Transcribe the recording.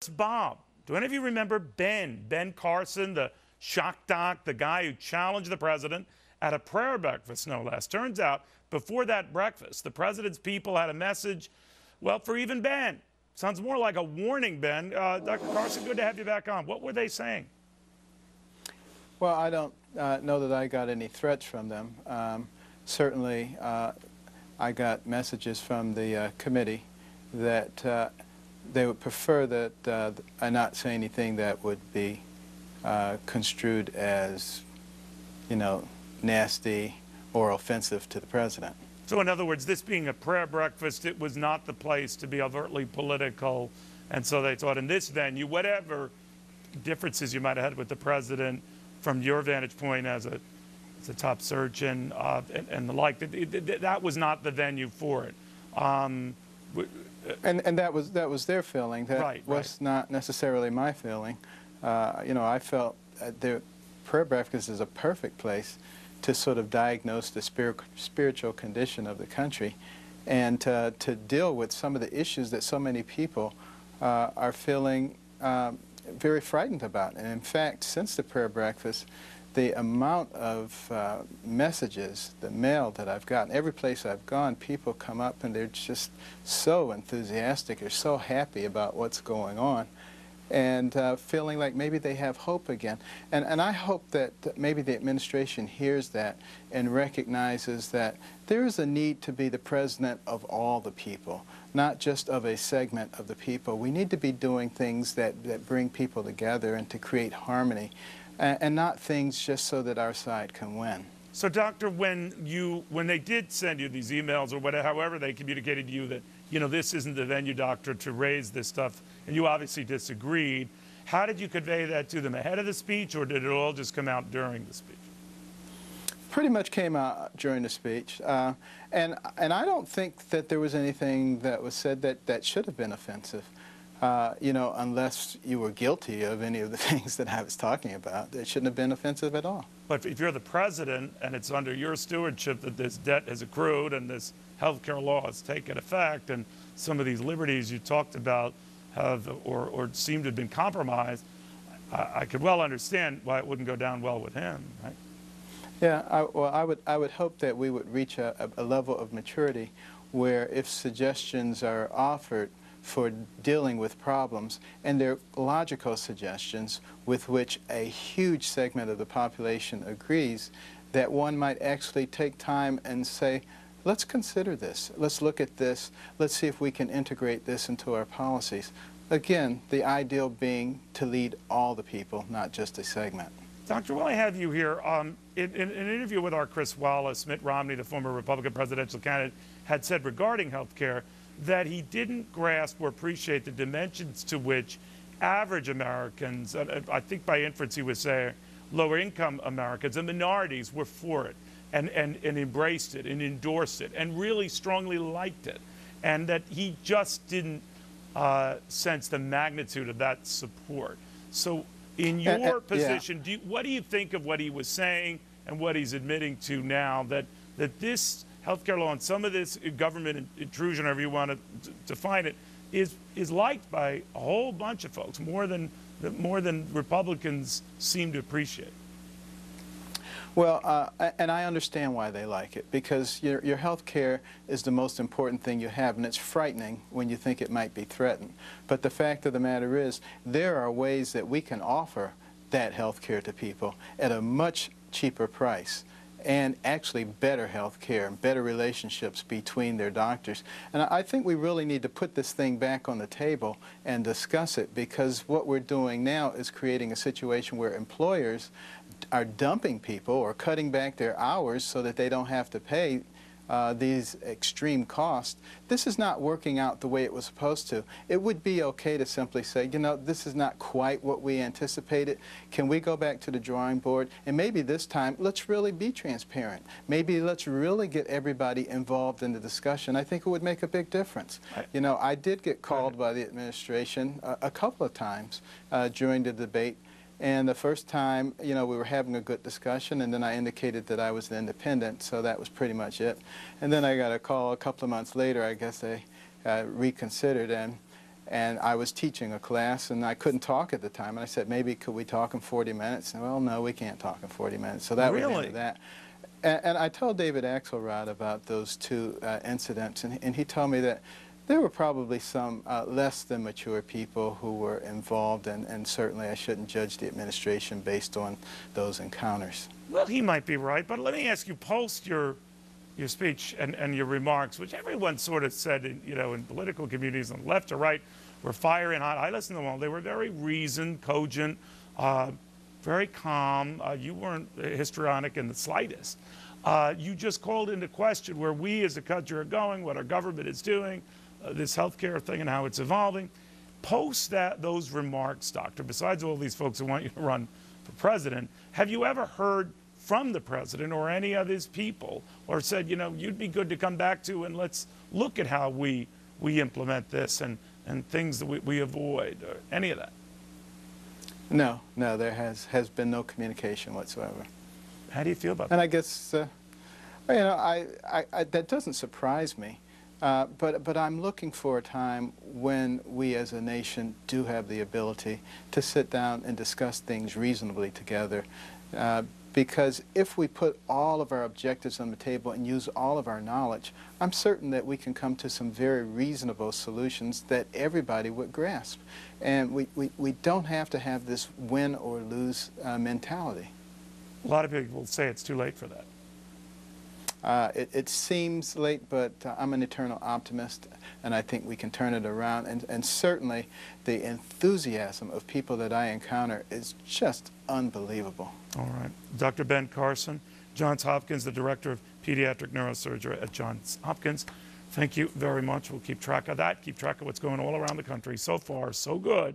Bob. Do any of you remember Ben Carson, the shock doc, the guy who challenged the president at a prayer breakfast, no less? Turns out, before that breakfast, the president's people had a message, well, for even Ben. Sounds more like a warning, Ben. Dr. Carson, good to have you back on. What were they saying? Well, I don't know that I got any threats from them. Certainly, I got messages from the committee that they would prefer that I not say anything that would be construed as, you know, nasty or offensive to the president. So in other words, this being a prayer breakfast, it was not the place to be overtly political, and so they thought in this venue, whatever differences you might have had with the president from your vantage point as a top surgeon and the like, that was not the venue for it. And that was their feeling. That was not necessarily my feeling. You know, I felt the prayer breakfast is a perfect place to sort of diagnose the spiritual condition of the country and to deal with some of the issues that so many people are feeling very frightened about. And in fact, since the prayer breakfast, the amount of messages, the mail that I've gotten, every place I've gone, people come up and they're just so enthusiastic, they're so happy about what's going on, and feeling like maybe they have hope again. And I hope that maybe the administration hears that and recognizes that there is a need to be the president of all the people, not just of a segment of the people. We need to be doing things that bring people together and to create harmony, and not things just so that our side can win. So, Doctor, when they did send you these emails or whatever, however they communicated to you that, you know, this isn't the venue, doctor, to raise this stuff, and you obviously disagreed, how did you convey that to them? Ahead of the speech, or did it all just come out during the speech? Pretty much came out during the speech. And I don't think that there was anything that was said that should have been offensive. You know, unless you were guilty of any of the things that I was talking about. It shouldn't have been offensive at all. But if you're the president and it's under your stewardship that this debt has accrued and this health care law has taken effect and some of these liberties you talked about have or seem to have been compromised, I could well understand why it wouldn't go down well with him, right? Yeah, well, I would hope that we would reach a level of maturity where if suggestions are offered for dealing with problems, and they're logical suggestions with which a huge segment of the population agrees, that one might actually take time and say, let's consider this, let's look at this, let's see if we can integrate this into our policies. Again, the ideal being to lead all the people, not just a segment. Doctor, while I have you here, in an interview with our Chris Wallace, Mitt Romney, the former Republican presidential candidate, had said regarding health care that he didn't grasp or appreciate the dimensions to which average Americans, I think by inference he was saying lower-income Americans and minorities, were for it and embraced it and endorsed it and really strongly liked it, and that he just didn't sense the magnitude of that support. So in your position, what do you think of what he was saying and what he's admitting to now, that this healthcare law and some of this government intrusion, however you want to define it, is liked by a whole bunch of folks, more than Republicans seem to appreciate? Well, and I understand why they like it, because your health care is the most important thing you have, and it's frightening when you think it might be threatened. But the fact of the matter is, there are ways that we can offer that health care to people at a much cheaper price, and actually better health care and better relationships between their doctors. And I think we really need to put this thing back on the table and discuss it, because what we're doing now is creating a situation where employers are dumping people or cutting back their hours so that they don't have to pay these extreme costs. This is not working out the way it was supposed to. It would be okay to simply say, you know, this is not quite what we anticipated. Can we go back to the drawing board? And maybe this time, let's really be transparent. Maybe let's really get everybody involved in the discussion. I think it would make a big difference. You know, I did get called by the administration a couple of times during the debate. And the first time, you know, we were having a good discussion, and then I indicated that I was an independent, so that was pretty much it. And then I got a call a couple of months later. I guess they reconsidered, And I was teaching a class, and I couldn't talk at the time. And I said, maybe could we talk in 40 minutes? And, well, no, we can't talk in 40 minutes. So that was the end of that. And I told David Axelrod about those two incidents, and he told me that there were probably some less than mature people who were involved, and certainly I shouldn't judge the administration based on those encounters. Well, he might be right, but let me ask you, post your speech and your remarks, which everyone sort of said, in political communities on the left or right, were fiery and hot. I listened to them all. They were very reasoned, cogent, very calm. You weren't histrionic in the slightest. You just called into question where we as a country are going, what our government is doing, this healthcare thing and how it's evolving. Post those remarks, Doctor, besides all these folks who want you to run for president, have you ever heard from the president or any of his people or said, you'd be good to come back to and let's look at how we implement this and things that we avoid, or any of that? No, there has been no communication whatsoever. How do you feel about that? And I guess, that doesn't surprise me. But I'm looking for a time when we as a nation do have the ability to sit down and discuss things reasonably together. Because if we put all of our objectives on the table and use all of our knowledge, I'm certain that we can come to some very reasonable solutions that everybody would grasp. And we don't have to have this win or lose mentality. A lot of people say it's too late for that. It seems late, but I'm an eternal optimist, and I think we can turn it around. And certainly the enthusiasm of people that I encounter is just unbelievable. All right. Dr. Ben Carson, Johns Hopkins, the Director of Pediatric Neurosurgery at Johns Hopkins. Thank you very much. We'll keep track of that, keep track of what's going all around the country. So far, so good.